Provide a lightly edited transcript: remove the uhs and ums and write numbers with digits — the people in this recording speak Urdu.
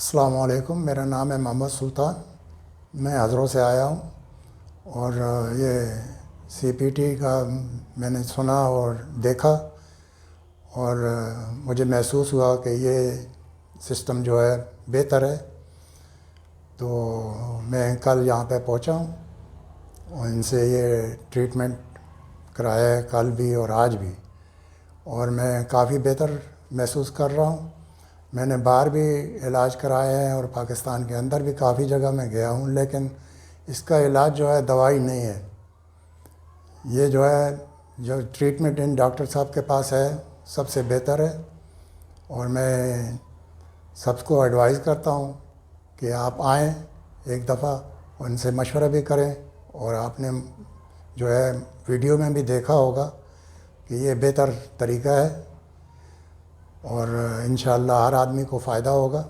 السلام علیکم، میرا نام ہے محمد سلطان۔ میں ہضروں سے آیا ہوں اور یہ سی پی ٹی کا میں نے سنا اور دیکھا، اور مجھے محسوس ہوا کہ یہ سسٹم جو ہے بہتر ہے، تو میں کل یہاں پہ پہنچا ہوں اور ان سے یہ ٹریٹمنٹ کرایا ہے کل بھی اور آج بھی، اور میں کافی بہتر محسوس کر رہا ہوں۔ میں نے باہر بھی علاج کرایا ہے اور پاکستان کے اندر بھی کافی جگہ میں گیا ہوں، لیکن اس کا علاج جو ہے دوائی نہیں ہے۔ یہ جو ٹریٹمنٹ ان ڈاکٹر صاحب کے پاس ہے سب سے بہتر ہے، اور میں سب کو ایڈوائز کرتا ہوں کہ آپ آئیں ایک دفعہ اور ان سے مشورہ بھی کریں، اور آپ نے جو ہے ویڈیو میں بھی دیکھا ہوگا کہ یہ بہتر طریقہ ہے، اور انشاءاللہ ہر آدمی کو فائدہ ہوگا۔